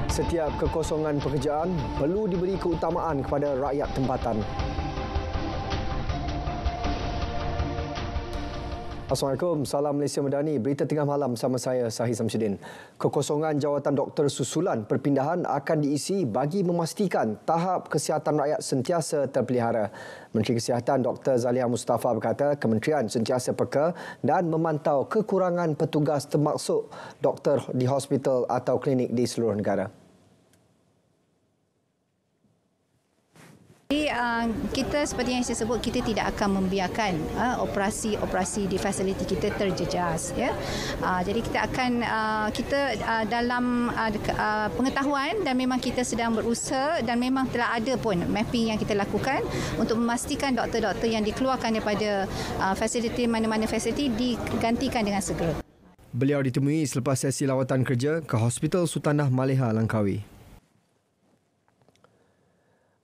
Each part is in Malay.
Setiap kekosongan pekerjaan perlu diberi keutamaan kepada rakyat tempatan. Assalamualaikum, salam Malaysia Madani. Berita tengah malam bersama saya, Sahih Samsudin. Kekosongan jawatan doktor susulan perpindahan akan diisi bagi memastikan tahap kesihatan rakyat sentiasa terpelihara. Menteri Kesihatan Dr. Zaliha Mustafa berkata kementerian sentiasa peka dan memantau kekurangan petugas termasuk doktor di hospital atau klinik di seluruh negara. Jadi, kita seperti yang saya sebut, kita tidak akan membiarkan operasi-operasi di fasiliti kita terjejas. Ya. Jadi kita akan dalam pengetahuan dan memang kita sedang berusaha dan memang telah ada pun mapping yang kita lakukan untuk memastikan doktor-doktor yang dikeluarkan daripada fasiliti mana-mana fasiliti digantikan dengan segera. Beliau ditemui selepas sesi lawatan kerja ke Hospital Sultanah Maleha, Langkawi.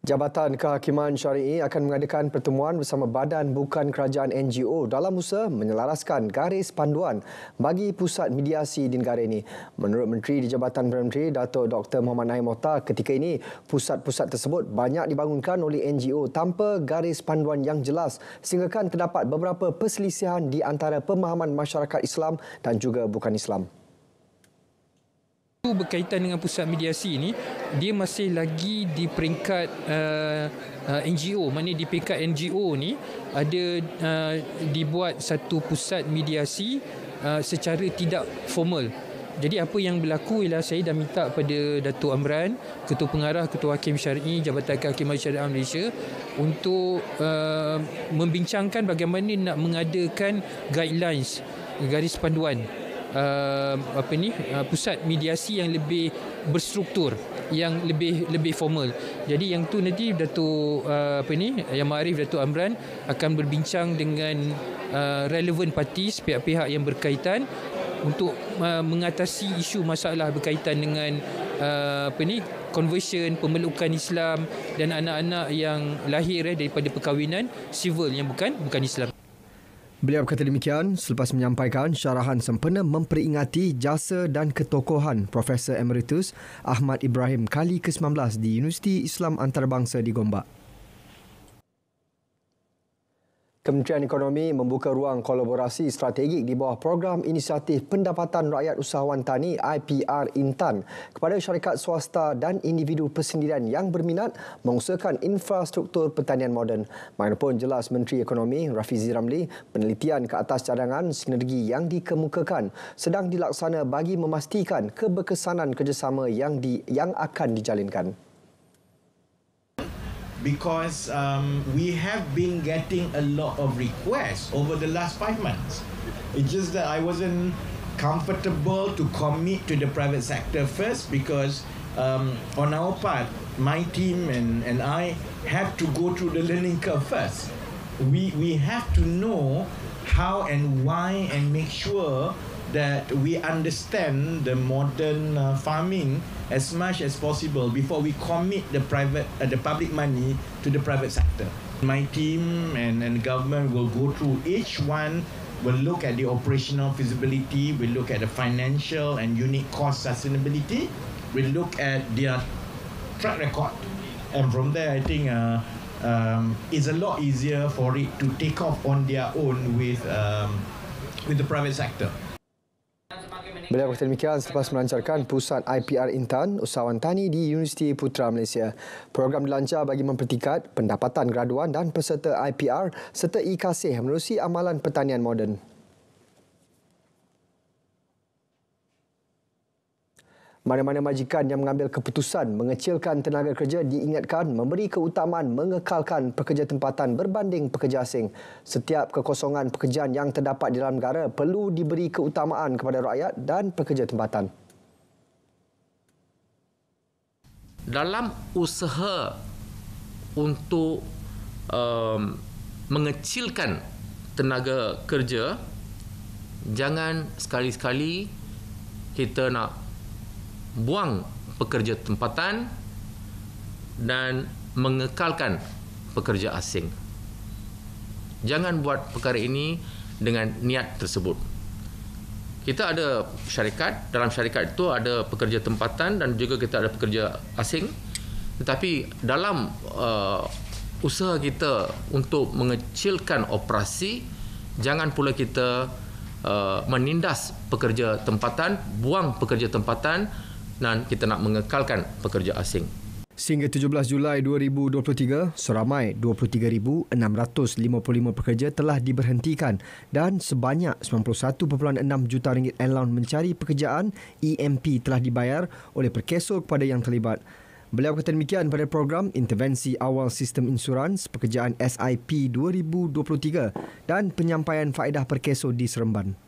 Jabatan Kehakiman Syari'i akan mengadakan pertemuan bersama Badan Bukan Kerajaan NGO dalam usaha menyelaraskan garis panduan bagi pusat mediasi di negara ini. Menurut Menteri di Jabatan Perdana Menteri, Datuk Dr. Mohammad Naim Mohtar, ketika ini pusat-pusat tersebut banyak dibangunkan oleh NGO tanpa garis panduan yang jelas sehingga kan terdapat beberapa perselisihan di antara pemahaman masyarakat Islam dan juga bukan Islam. Berkaitan dengan pusat mediasi ini, dia masih lagi di peringkat NGO. Maknanya di peringkat NGO ni ada dibuat satu pusat mediasi secara tidak formal. Jadi apa yang berlaku ialah saya dah minta pada Datuk Amran, Ketua Pengarah Ketua Hakim Syar'i Jabatan Kehakiman Syariah Malaysia untuk membincangkan bagaimana nak mengadakan guidelines, garis panduan pusat mediasi yang lebih berstruktur, yang lebih formal. Jadi yang tu nanti Datuk Yang Ma'arif Datuk Amran akan berbincang dengan relevant parties, pihak-pihak yang berkaitan untuk mengatasi isu masalah berkaitan dengan conversion, pemelukan Islam dan anak-anak yang lahir daripada perkahwinan civil yang bukan Islam. Beliau berkata demikian selepas menyampaikan syarahan sempena memperingati jasa dan ketokohan Profesor Emeritus Ahmad Ibrahim kali ke-19 di Universiti Islam Antarabangsa di Gombak. Kementerian Ekonomi membuka ruang kolaborasi strategik di bawah Program Inisiatif Pendapatan Rakyat Usahawan Tani IPR Intan kepada syarikat swasta dan individu persendirian yang berminat mengusahakan infrastruktur pertanian moden. Bagaimanapun jelas Menteri Ekonomi Rafizi Ramli, penelitian ke atas cadangan sinergi yang dikemukakan sedang dilaksana bagi memastikan keberkesanan kerjasama yang akan dijalinkan. Because we have been getting a lot of requests over the last 5 months. It's just that I wasn't comfortable to commit to the private sector first because on our part, my team and I have to go through the learning curve first. We have to know how and why and make sure that we understand the modern farming as much as possible before we commit the public money to the private sector. My team and the government will go through each one, will look at the operational feasibility, will look at the financial and unit cost sustainability, will look at their track record, and from there I think it's a lot easier for it to take off on their own with the private sector. Beliau berkata demikian selepas melancarkan Pusat IPR Intan Usahawan Tani di Universiti Putra Malaysia. Program dilancar bagi mempertingkat pendapatan graduan dan peserta IPR serta e-kasih menerusi amalan pertanian moden. Mana-mana majikan yang mengambil keputusan mengecilkan tenaga kerja diingatkan memberi keutamaan mengekalkan pekerja tempatan berbanding pekerja asing. Setiap kekosongan pekerjaan yang terdapat di dalam negara perlu diberi keutamaan kepada rakyat dan pekerja tempatan. Dalam usaha untuk mengecilkan tenaga kerja, jangan sekali-sekali kita nak buang pekerja tempatan dan mengekalkan pekerja asing. Jangan buat perkara ini dengan niat tersebut. kita ada syarikat, dalam syarikat itu ada pekerja tempatan dan juga kita ada pekerja asing. Tetapi dalam usaha kita untuk mengecilkan operasi, jangan pula kita menindas pekerja tempatan, buang pekerja tempatan dan kita nak mengekalkan pekerja asing. Sehingga 17 Julai 2023, seramai 23,655 pekerja telah diberhentikan dan sebanyak 91.6 juta ringgit allowance mencari pekerjaan EMP telah dibayar oleh Perkeso kepada yang terlibat. Beliau kata demikian pada program Intervensi Awal Sistem Insurans Pekerjaan SIP 2023 dan penyampaian faedah Perkeso di Seremban.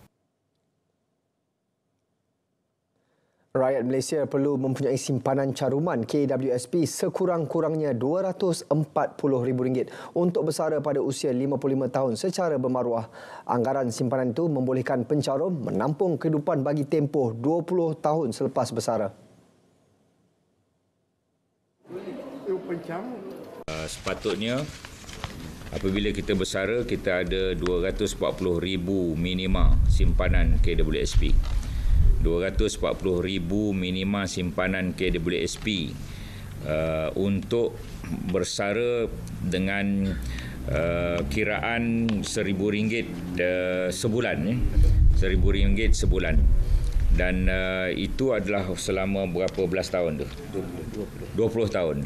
Rakyat Malaysia perlu mempunyai simpanan caruman KWSP sekurang-kurangnya RM240,000 untuk bersara pada usia 55 tahun secara bermaruah. Anggaran simpanan itu membolehkan pencarum menampung kehidupan bagi tempoh 20 tahun selepas bersara. Sepatutnya apabila kita bersara, kita ada 240,000 minima simpanan KWSP. 240,000 minima simpanan KWSP untuk bersara dengan kiraan RM1,000 sebulan. RM1,000 sebulan. Dan itu adalah selama berapa belas tahun tu? 20 tahun.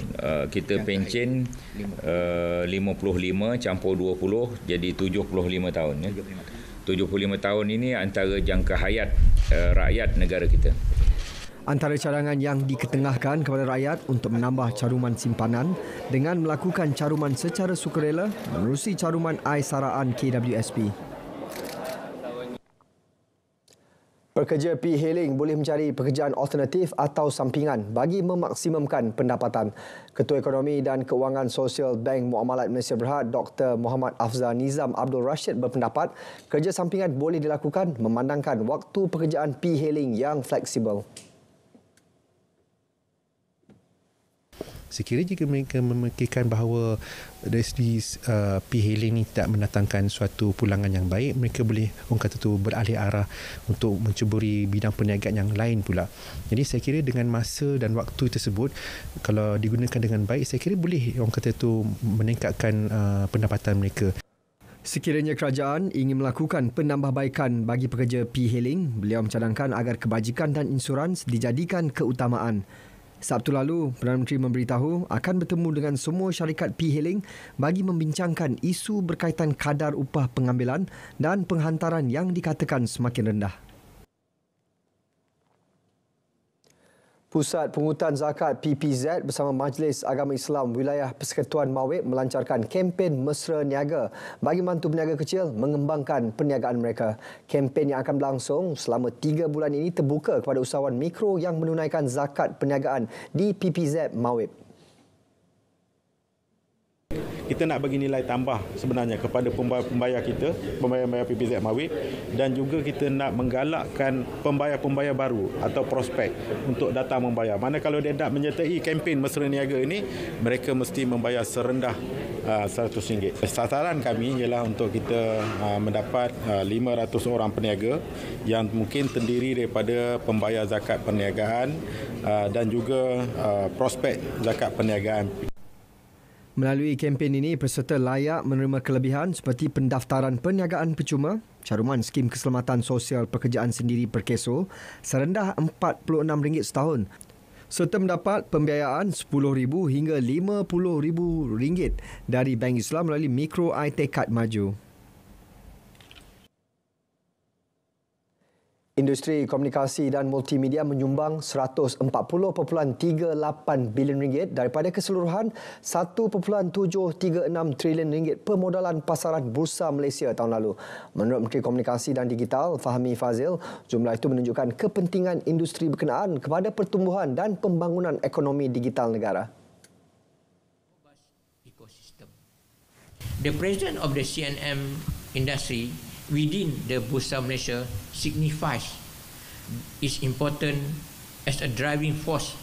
Kita pencen 55 campur 20 jadi 75 tahun. 75 tahun ini antara jangka hayat rakyat negara kita. Antara cadangan yang diketengahkan kepada rakyat untuk menambah caruman simpanan dengan melakukan caruman secara sukarela menerusi caruman Aisaraan KWSP. Pekerja P-Hailing boleh mencari pekerjaan alternatif atau sampingan bagi memaksimumkan pendapatan. Ketua Ekonomi dan Kewangan Sosial Bank Muamalat Malaysia Berhad, Dr. Muhammad Afzal Nizam Abdul Rashid berpendapat kerja sampingan boleh dilakukan memandangkan waktu pekerjaan P-Hailing yang fleksibel. Sekiranya jika mereka memikirkan bahawa dari segi P-Hailing ini tak mendatangkan suatu pulangan yang baik, mereka boleh orang kata tu beralih arah untuk mencuburi bidang perniagaan yang lain pula. Jadi saya kira dengan masa dan waktu tersebut, kalau digunakan dengan baik, saya kira boleh orang kata tu meningkatkan pendapatan mereka. Sekiranya kerajaan ingin melakukan penambahbaikan bagi pekerja P-Hailing, beliau mencadangkan agar kebajikan dan insurans dijadikan keutamaan. Sabtu lalu, Perdana Menteri memberitahu akan bertemu dengan semua syarikat P-Hailing bagi membincangkan isu berkaitan kadar upah pengambilan dan penghantaran yang dikatakan semakin rendah. Pusat Pungutan Zakat PPZ bersama Majlis Agama Islam Wilayah Persekutuan Mawib melancarkan kempen Mesra Niaga bagi membantu peniaga kecil mengembangkan perniagaan mereka. Kempen yang akan berlangsung selama 3 bulan ini terbuka kepada usahawan mikro yang menunaikan zakat perniagaan di PPZ Mawib. Kita nak bagi nilai tambah sebenarnya kepada pembayar kita, pembayar PPZ Mawib, dan juga kita nak menggalakkan pembayar-pembayar baru atau prospek untuk datang membayar. Mana kalau dia nak menyertai kempen Mesra Niaga ini, mereka mesti membayar serendah RM100. Sasaran kami ialah untuk kita mendapat 500 orang peniaga yang mungkin terdiri daripada pembayar zakat perniagaan dan juga prospek zakat perniagaan. Melalui kempen ini, peserta layak menerima kelebihan seperti pendaftaran perniagaan percuma, caruman skim keselamatan sosial pekerjaan sendiri Perkeso serendah RM46 setahun, serta mendapat pembiayaan RM10,000 hingga RM50,000 dari Bank Islam melalui Mikro iTekad Maju. Industri komunikasi dan multimedia menyumbang RM140.38 bilion daripada keseluruhan RM1.736 trilion permodalan pasaran Bursa Malaysia tahun lalu. Menurut Menteri Komunikasi dan Digital Fahmi Fazil, jumlah itu menunjukkan kepentingan industri berkenaan kepada pertumbuhan dan pembangunan ekonomi digital negara. The presence of the CNM industry within the Bursa Malaysia signifies its important as a driving force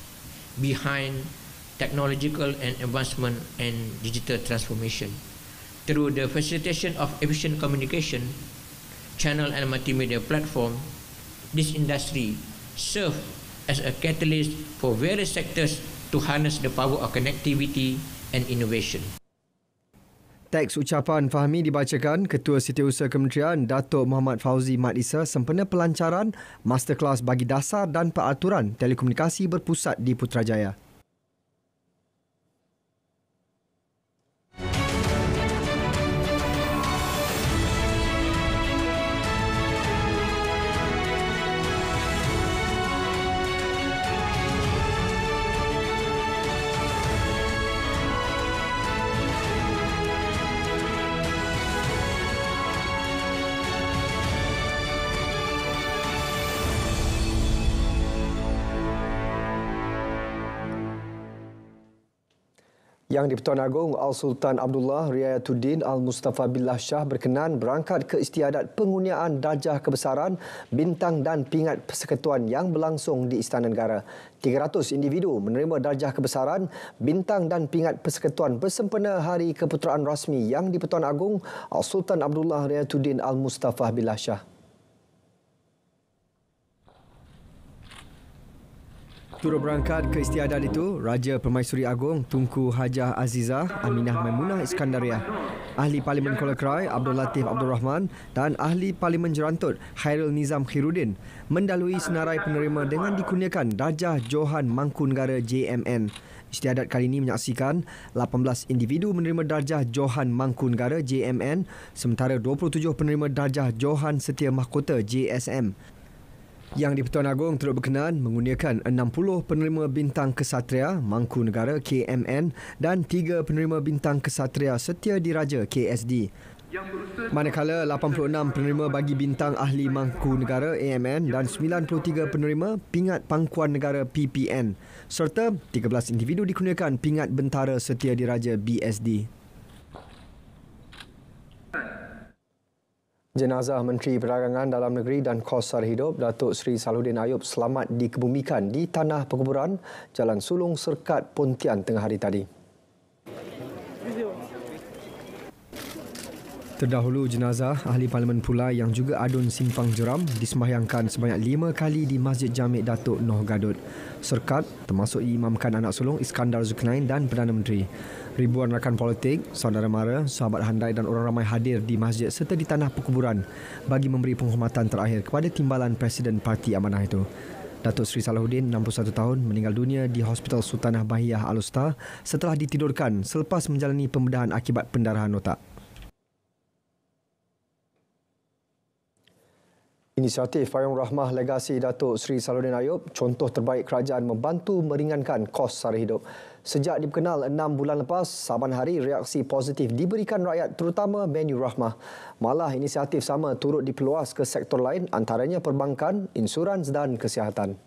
behind technological and advancement and digital transformation. Through the facilitation of efficient communication, channel and multimedia platform, this industry serve as a catalyst for various sectors to harness the power of connectivity and innovation. Teks ucapan Fahmi dibacakan Ketua Setiausaha Kementerian Datuk Muhammad Fauzi Mat Isa sempena pelancaran Masterclass bagi dasar dan peraturan telekomunikasi berpusat di Putrajaya. Yang di-Pertuan Agong Al-Sultan Abdullah Riayatuddin Al-Mustafa Billah Shah berkenan berangkat ke istiadat pengurniaan darjah kebesaran, bintang dan pingat persekutuan yang berlangsung di Istana Negara. 300 individu menerima darjah kebesaran, bintang dan pingat persekutuan bersempena Hari Keputeraan Rasmi Yang di-Pertuan Agong Al-Sultan Abdullah Riayatuddin Al-Mustafa Billah Shah. Turut berangkat ke istiadat itu, Raja Permaisuri Agong Tunku Hajah Azizah Aminah Maimunah Iskandariah, Ahli Parlimen Kuala Krai Abdul Latif Abdul Rahman dan Ahli Parlimen Jerantut Khairul Nizam Khairuddin mendalui senarai penerima dengan dikurniakan darjah Johan Mangku Negara JMN. Istiadat kali ini menyaksikan 18 individu menerima darjah Johan Mangku Negara JMN sementara 27 penerima darjah Johan Setia Mahkota JSM. Yang di-Pertuan Agong turut berkenan mengurniakan 60 penerima bintang Kesatria Mangku Negara KMN dan 3 penerima bintang Kesatria Setia Diraja KSD. Manakala 86 penerima bagi bintang Ahli Mangku Negara AMN dan 93 penerima pingat Pangkuan Negara PPN serta 13 individu dikurniakan pingat Bentara Setia Diraja BSD. Jenazah Menteri Perdagangan Dalam Negeri dan Kos Sara Hidup Datuk Seri Salahuddin Ayub selamat dikebumikan di Tanah Penguburan Jalan Sulong Serkat Pontian tengah hari tadi. Terdahulu jenazah Ahli Parlimen Pulai yang juga adun Simpang Jeram disembahyangkan sebanyak 5 kali di Masjid Jamik Datuk Noh Gadut. Serkat termasuk diimamkan anak sulung Iskandar Zulkarnain dan Perdana Menteri. Ribuan rakan politik, saudara mara, sahabat handai dan orang ramai hadir di masjid serta di Tanah Penguburan bagi memberi penghormatan terakhir kepada timbalan Presiden Parti Amanah itu. Datuk Seri Salahuddin, 61 tahun, meninggal dunia di Hospital Sultanah Bahiyah Al-Usta setelah ditidurkan selepas menjalani pembedahan akibat pendarahan otak. Inisiatif Payung Rahmah Legasi Datuk Seri Salahuddin Ayub, contoh terbaik kerajaan membantu meringankan kos sara hidup. Sejak diperkenal 6 bulan lepas, saban hari reaksi positif diberikan rakyat terutama menu Rahmah. Malah inisiatif sama turut diperluas ke sektor lain antaranya perbankan, insurans dan kesihatan.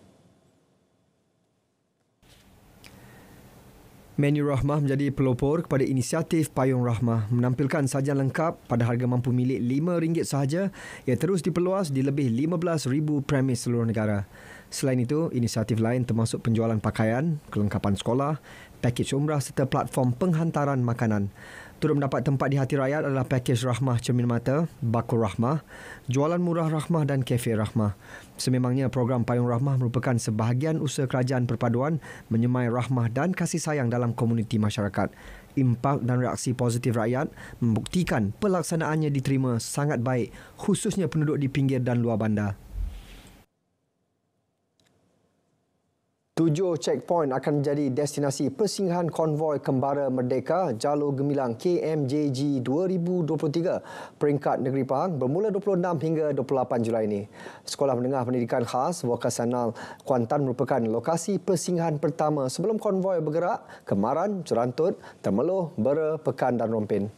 Menu Rahmah menjadi pelopor kepada inisiatif Payung Rahmah menampilkan sajian lengkap pada harga mampu milik RM5 sahaja yang terus diperluas di lebih 15,000 premis seluruh negara. Selain itu, inisiatif lain termasuk penjualan pakaian, kelengkapan sekolah, pakej umrah serta platform penghantaran makanan. Turut mendapat tempat di hati rakyat adalah pakej Rahmah Cermin Mata, Bakul Rahmah, jualan murah Rahmah dan kafe Rahmah. Sememangnya program Payung Rahmah merupakan sebahagian usaha kerajaan perpaduan menyemai rahmah dan kasih sayang dalam komuniti masyarakat. Impak dan reaksi positif rakyat membuktikan pelaksanaannya diterima sangat baik khususnya penduduk di pinggir dan luar bandar. 7 checkpoint akan menjadi destinasi persinggahan konvoi Kembara Merdeka Jalur Gemilang KMJG 2023 peringkat Negeri Pahang bermula 26 hingga 28 Julai ini. Sekolah Menengah Pendidikan Khas Vokasional Kuantan merupakan lokasi persinggahan pertama sebelum konvoi bergerak ke Maran, Jerantut, Temeloh, Bera, Pekan dan Rompin.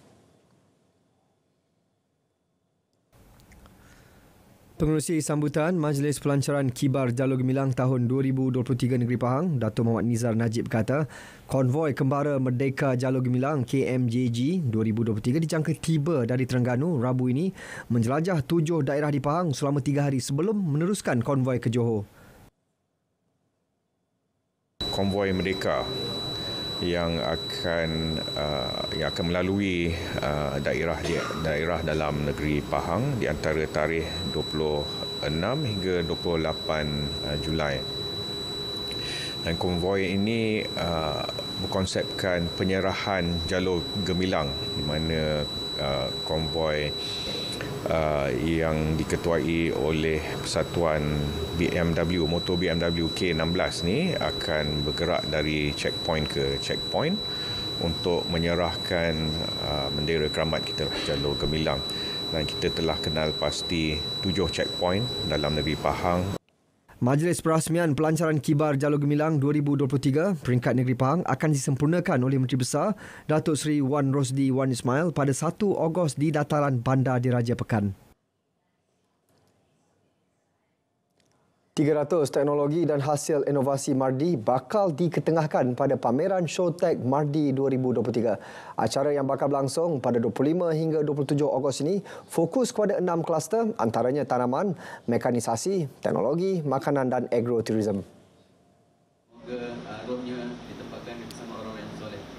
Pengerusi sambutan Majlis Pelancaran Kibar Jalur Gemilang tahun 2023 Negeri Pahang, Datuk Muhammad Nizar Najib berkata, konvoi Kembara Merdeka Jalur Gemilang KMJG 2023 dijangka tiba dari Terengganu Rabu ini menjelajah 7 daerah di Pahang selama 3 hari sebelum meneruskan konvoi ke Johor. Konvoi Merdeka yang akan melalui daerah dalam negeri Pahang di antara tarikh 26 hingga 28 Julai. Dan konvoi ini berkonsepkan penyerahan jalur gemilang di mana konvoi yang diketuai oleh Persatuan BMW, motor BMW K16 ni akan bergerak dari checkpoint ke checkpoint untuk menyerahkan bendera keramat kita, jalur gemilang. Dan kita telah kenal pasti 7 checkpoint dalam negeri Pahang. Majlis Perasmian Pelancaran Kibar Jalur Gemilang 2023 peringkat negeri Pahang akan disempurnakan oleh Menteri Besar Datuk Seri Wan Rosdi Wan Ismail pada 1 Ogos di dataran Bandar Diraja Pekan. 300 teknologi dan hasil inovasi Mardi bakal diketengahkan pada pameran Showtech Mardi 2023. Acara yang bakal berlangsung pada 25 hingga 27 Ogos ini fokus kepada 6 kluster, antaranya tanaman, mekanisasi, teknologi, makanan dan agrotourism.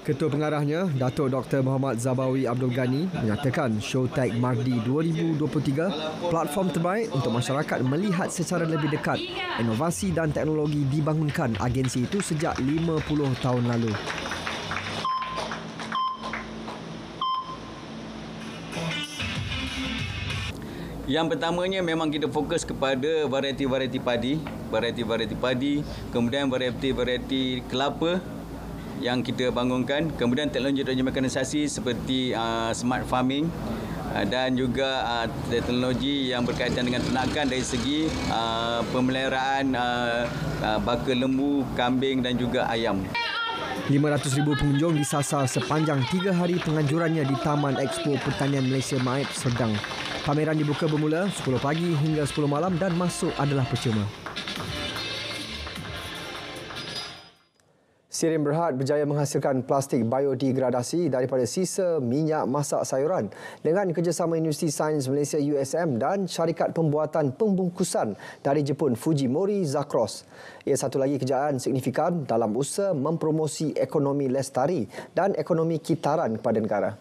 Ketua Pengarahnya, Datuk Dr. Muhammad Zabawi Abdul Ghani menyatakan Showtech Mardi 2023 platform terbaik untuk masyarakat melihat secara lebih dekat inovasi dan teknologi dibangunkan agensi itu sejak 50 tahun lalu. Yang pertamanya memang kita fokus kepada varieti-varieti padi, kemudian varieti-varieti kelapa yang kita bangunkan, kemudian teknologi mekanisasi seperti smart farming dan juga teknologi yang berkaitan dengan ternakan dari segi pemeliharaan baka lembu, kambing dan juga ayam. 500,000 pengunjung disasar sepanjang 3 hari penganjurannya di Taman Expo Pertanian Malaysia MAIP Serdang. Pameran dibuka bermula 10 pagi hingga 10 malam dan masuk adalah percuma. Sirim Berhad berjaya menghasilkan plastik biodegradasi daripada sisa minyak masak sayuran dengan kerjasama Universiti Sains Malaysia USM dan syarikat pembuatan pembungkusan dari Jepun Fujimori Zacros. Ia satu lagi kejayaan signifikan dalam usaha mempromosi ekonomi lestari dan ekonomi kitaran kepada negara.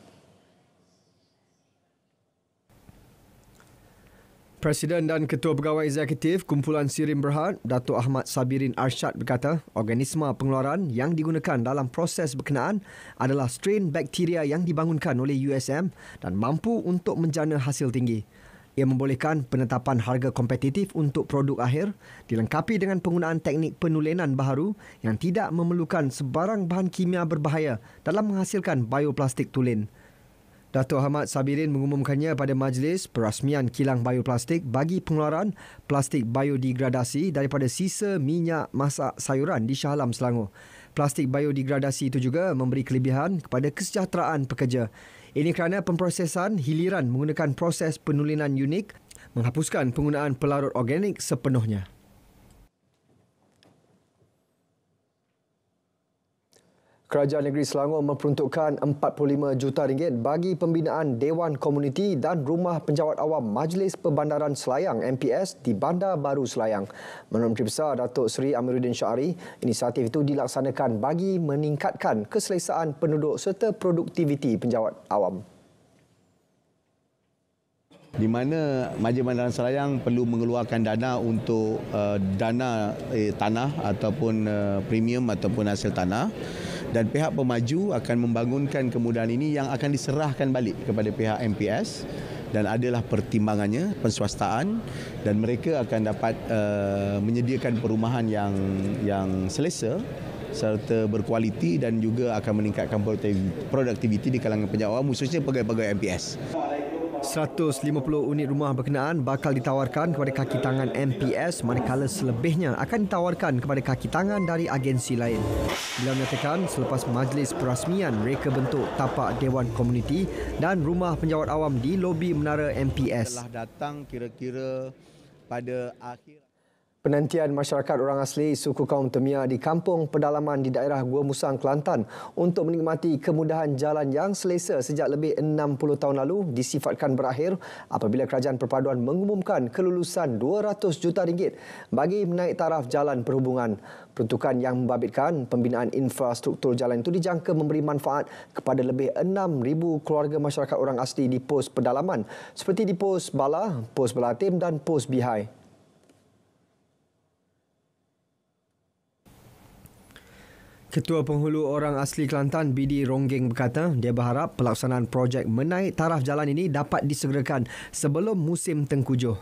Presiden dan Ketua Pegawai Eksekutif Kumpulan Sirim Berhad, Datuk Ahmad Sabirin Arsyad berkata, organisma pengeluaran yang digunakan dalam proses berkenaan adalah strain bakteria yang dibangunkan oleh USM dan mampu untuk menjana hasil tinggi. Ia membolehkan penetapan harga kompetitif untuk produk akhir, dilengkapi dengan penggunaan teknik penulenan baharu yang tidak memerlukan sebarang bahan kimia berbahaya dalam menghasilkan bioplastik tulen. Datuk Ahmad Sabirin mengumumkannya pada majlis perasmian kilang bioplastik bagi pengeluaran plastik biodegradasi daripada sisa minyak masak sayuran di Shah Alam, Selangor. Plastik biodegradasi itu juga memberi kelebihan kepada kesejahteraan pekerja. Ini kerana pemprosesan hiliran menggunakan proses penulenan unik menghapuskan penggunaan pelarut organik sepenuhnya. Kerajaan Negeri Selangor memperuntukkan RM45 juta bagi pembinaan Dewan Komuniti dan Rumah Penjawat Awam Majlis Perbandaran Selayang MPS di Bandar Baru Selayang. Menurut Menteri Besar Datuk Seri Amiruddin Syari, inisiatif itu dilaksanakan bagi meningkatkan keselesaan penduduk serta produktiviti penjawat awam. Di mana Majlis Perbandaran Selayang perlu mengeluarkan dana untuk dana tanah ataupun premium ataupun hasil tanah, dan pihak pemaju akan membangunkan kemudahan ini yang akan diserahkan balik kepada pihak MPS dan adalah pertimbangannya penswastaan, dan mereka akan dapat menyediakan perumahan yang selesa serta berkualiti dan juga akan meningkatkan produktiviti di kalangan penjawat awam, khususnya pegawai-pegawai MPS. 150 unit rumah berkenaan bakal ditawarkan kepada kaki tangan MPS, manakala selebihnya akan ditawarkan kepada kaki tangan dari agensi lain. Beliau menyatakan selepas majlis perasmian, mereka bentuk tapak Dewan Komuniti dan Rumah Penjawat Awam di lobi menara MPS. Telah datang kira-kira pada akhir Penantian masyarakat orang asli suku kaum Temia di kampung pedalaman di daerah Gua Musang, Kelantan untuk menikmati kemudahan jalan yang selesa sejak lebih 60 tahun lalu disifatkan berakhir apabila Kerajaan Perpaduan mengumumkan kelulusan RM200 juta bagi menaik taraf jalan perhubungan. Peruntukan yang membabitkan pembinaan infrastruktur jalan itu dijangka memberi manfaat kepada lebih 6,000 keluarga masyarakat orang asli di pos pedalaman seperti di Pos Bala, Pos Belatim dan Pos Bihai. Ketua Penghulu Orang Asli Kelantan Bidi Ronggeng berkata dia berharap pelaksanaan projek menaik taraf jalan ini dapat disegerakan sebelum musim tengkujuh.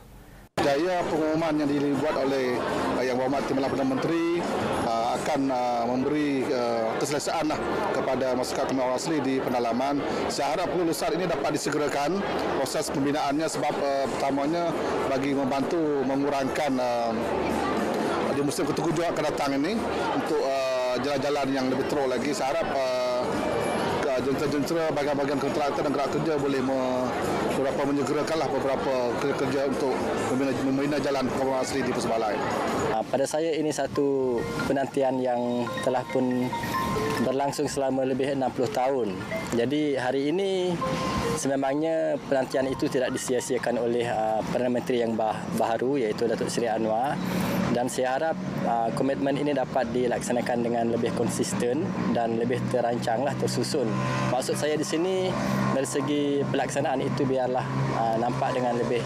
Jaya pengumuman yang dibuat oleh Yang Berhormat Timbalan Perdana Menteri akan memberi keselesaan kepada masyarakat Timbalan Orang Asli di pendalaman. Saya harap kelulusan ini dapat disegerakan proses pembinaannya sebab pertamanya bagi membantu mengurangkan di musim ketujuh akan datang ini untuk jalan-jalan yang lebih teruk lagi. Saya harap jentera-jentera bahagian-bahagian kontraktor dan gerak kerja boleh menyegerakanlah beberapa kerja untuk membina jalan Kampung Asli di Persebalai. Pada saya ini satu penantian yang telah pun berlangsung selama lebih 60 tahun. Jadi hari ini sememangnya penantian itu tidak disia-siakan oleh Perdana Menteri yang baharu iaitu Datuk Seri Anwar, dan saya harap komitmen ini dapat dilaksanakan dengan lebih konsisten dan lebih terancanglah, tersusun. Maksud saya di sini dari segi pelaksanaan itu biarlah nampak dengan lebih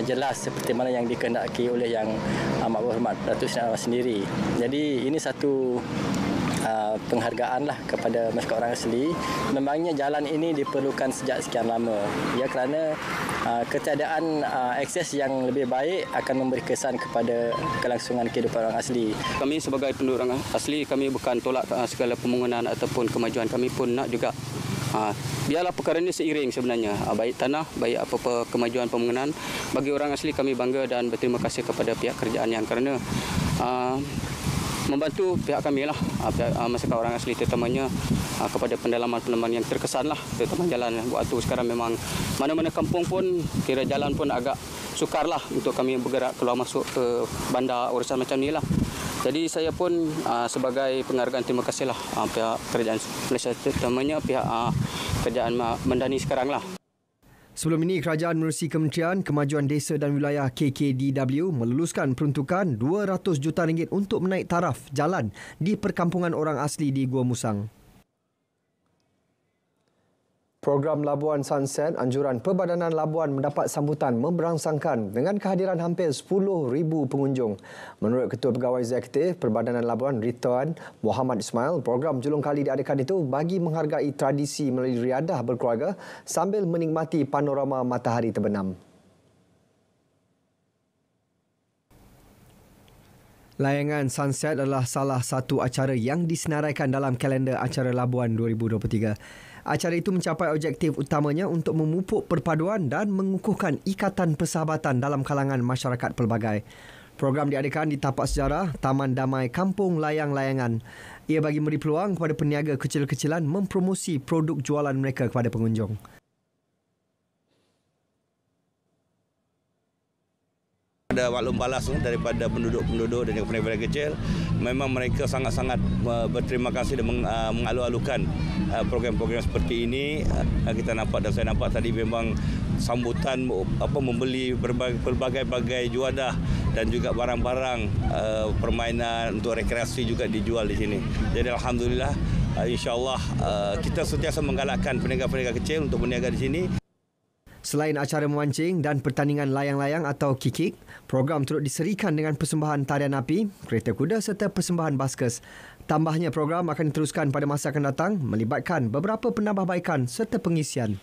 jelas seperti mana yang dikehendaki oleh Yang Amat Berhormat Datuk Seri Anwar sendiri. Jadi ini satu penghargaanlah kepada masyarakat orang asli. Memangnya jalan ini diperlukan sejak sekian lama. Ya, kerana ketiadaan akses yang lebih baik akan memberi kesan kepada kelangsungan kehidupan orang asli. Kami sebagai penduduk orang asli, kami bukan tolak segala pembangunan ataupun kemajuan. Kami pun nak juga biarlah perkara ini seiring sebenarnya. Baik tanah, baik apa-apa kemajuan pembangunan. Bagi orang asli kami bangga dan berterima kasih kepada pihak kerajaan yang kerana membantu pihak kami lah, pihak masyarakat orang asli terutamanya kepada pendalaman-pendalaman yang terkesan lah, terutama jalan. Waktu sekarang memang mana-mana kampung pun kira jalan pun agak sukar lah untuk kami bergerak keluar masuk ke bandar urusan macam ni lah. Jadi saya pun sebagai penghargaan terima kasih lah pihak kerajaan Malaysia terutamanya pihak kerajaan Mendani sekarang lah. Sebelum ini, Kerajaan menerusi Kementerian Kemajuan Desa dan Wilayah KKDW meluluskan peruntukan RM200 juta untuk menaik taraf jalan di perkampungan orang asli di Gua Musang. Program Labuan Sunset Anjuran Perbadanan Labuan mendapat sambutan memberangsangkan dengan kehadiran hampir 10,000 pengunjung. Menurut Ketua Pegawai Eksekutif Perbadanan Labuan Rituan Muhammad Ismail, program julung kali diadakan itu bagi menghargai tradisi melalui riadah berkeluarga sambil menikmati panorama matahari terbenam. Layangan Sunset adalah salah satu acara yang disenaraikan dalam kalender acara Labuan 2023. Acara itu mencapai objektif utamanya untuk memupuk perpaduan dan mengukuhkan ikatan persahabatan dalam kalangan masyarakat pelbagai. Program diadakan di tapak sejarah Taman Damai Kampung Layang Layangan. Ia bagi memberi peluang kepada peniaga kecil-kecilan mempromosi produk jualan mereka kepada pengunjung. Ada maklum balas daripada penduduk-penduduk dan juga peniaga kecil. Memang mereka sangat-sangat berterima kasih dan mengalu-alukan program-program seperti ini. Kita nampak dan saya nampak tadi memang sambutan membeli berbagai-bagai juadah dan juga barang-barang permainan untuk rekreasi juga dijual di sini. Jadi alhamdulillah, insya-Allah kita sentiasa menggalakkan peniaga-peniaga kecil untuk berniaga di sini. Selain acara memancing dan pertandingan layang-layang atau kikik, program turut diserikan dengan persembahan tarian api, kereta kuda serta persembahan baskes. Tambahnya, program akan diteruskan pada masa akan datang melibatkan beberapa penambahbaikan serta pengisian.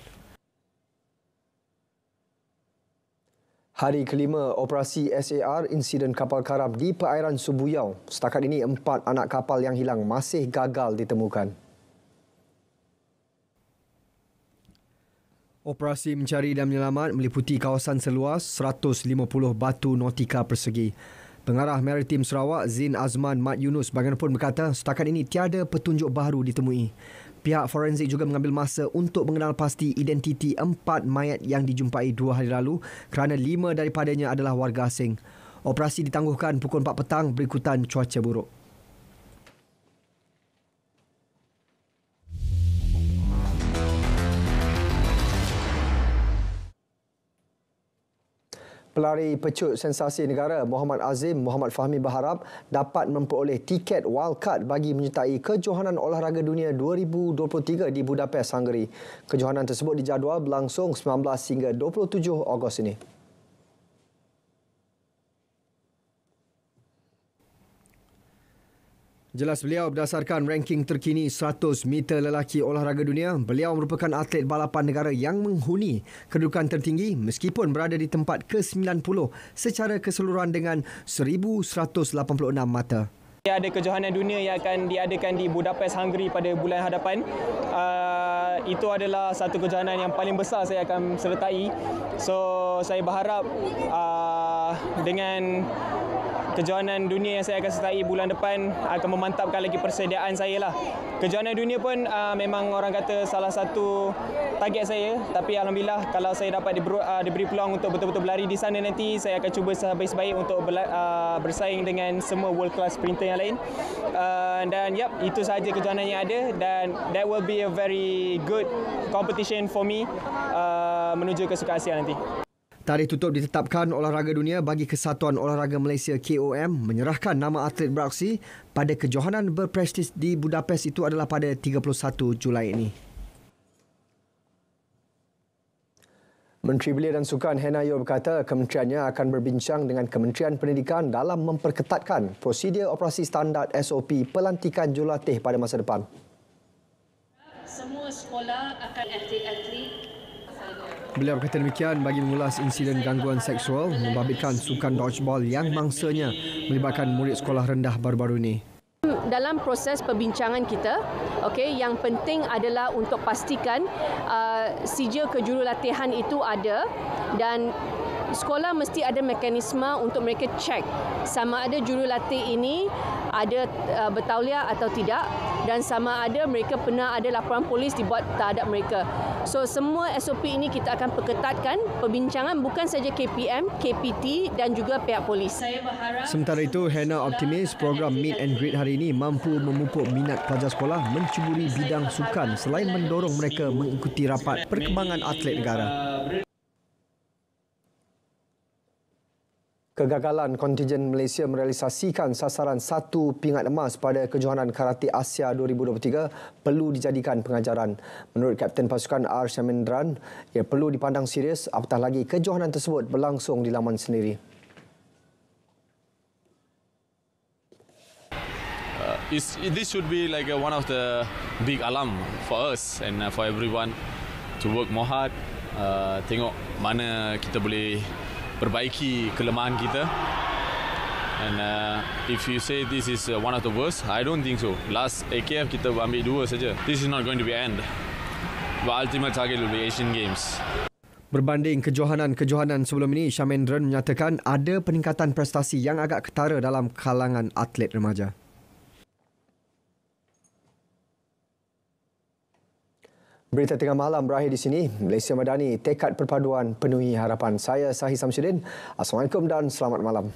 Hari kelima operasi SAR insiden kapal karam di perairan Subuyau. Setakat ini 4 anak kapal yang hilang masih gagal ditemukan. Operasi mencari dan menyelamat meliputi kawasan seluas 150 batu nautika persegi. Pengarah Maritim Sarawak Zin Azman Mat Yunus bagaimanapun berkata setakat ini tiada petunjuk baru ditemui. Pihak forensik juga mengambil masa untuk mengenal pasti identiti 4 mayat yang dijumpai 2 hari lalu kerana 5 daripadanya adalah warga asing. Operasi ditangguhkan pukul 4 petang berikutan cuaca buruk. Pelari pecut sensasi negara Muhammad Azim Muhammad Fahmi berharap dapat memperoleh tiket wildcard bagi menyertai Kejohanan Olahraga Dunia 2023 di Budapest, Hungary. Kejohanan tersebut dijadual berlangsung 19 hingga 27 Ogos ini. Jelas beliau berdasarkan ranking terkini 100 meter lelaki olahraga dunia, beliau merupakan atlet balapan negara yang menghuni kedudukan tertinggi meskipun berada di tempat ke-90 secara keseluruhan dengan 1,186 mata. Ada kejohanan dunia yang akan diadakan di Budapest, Hungary pada bulan hadapan. Itu adalah satu kejohanan yang paling besar saya akan sertai. So, saya berharap dengan kejohanan dunia yang saya akan sertai bulan depan akan memantapkan lagi persediaan saya lah. Kejohanan dunia pun memang orang kata salah satu target saya, tapi alhamdulillah kalau saya dapat diberi peluang untuk betul-betul berlari di sana nanti, saya akan cuba sebaik-baik untuk bersaing dengan semua world class sprinter yang lain. Dan itu sahaja kejohanan yang ada, dan that will be a very good competition for me menuju ke Sukan Asia nanti. Tarikh tutup ditetapkan Olahraga Dunia bagi Kesatuan Olahraga Malaysia KOM menyerahkan nama atlet beraksi pada kejohanan berprestij di Budapest itu adalah pada 31 Julai ini. Menteri Belia dan Sukan Hannah Yeoh berkata kementeriannya akan berbincang dengan Kementerian Pendidikan dalam memperketatkan prosedur operasi standard SOP pelantikan jurulatih pada masa depan. Semua sekolah akan atlet-atlet. Beliau berkata demikian bagi mengulas insiden gangguan seksual membabitkan sukan dodgeball yang mangsanya melibatkan murid sekolah rendah baru-baru ini. Dalam proses perbincangan kita, yang penting adalah untuk pastikan sijil kejurulatihan itu ada, dan sekolah mesti ada mekanisme untuk mereka cek sama ada jurulatih ini ada bertauliah atau tidak, dan sama ada mereka pernah ada laporan polis dibuat terhadap mereka. So semua SOP ini kita akan perketatkan perbincangan bukan saja KPM, KPT dan juga pihak polis. Sementara itu, Hannah optimis program Meet and Greet hari ini mampu memupuk minat pelajar sekolah mencuburi bidang sukan selain mendorong mereka mengikuti rapat perkembangan atlet negara. Kegagalan kontingen Malaysia merealisasikan sasaran 1 pingat emas pada kejohanan Karate Asia 2023 perlu dijadikan pengajaran. Menurut Kapten Pasukan R. Shamendran, ia perlu dipandang serius apatah lagi kejohanan tersebut berlangsung di laman sendiri. This should be like one of the big alarm for us and for everyone to work more hard. Tengok mana kita boleh perbaiki kelemahan kita. And if you say this is one of the worst, I don't think so. Last AKF kita ambil 2 saja. This is not going to be end. But ultimate target will be Asian Games. Berbanding kejohanan-kejohanan sebelum ini, Shamendran menyatakan ada peningkatan prestasi yang agak ketara dalam kalangan atlet remaja. Berita tengah malam berakhir di sini. Malaysia Madani, tekad perpaduan penuhi harapan. Saya Sahih Samsudin. Assalamualaikum dan selamat malam.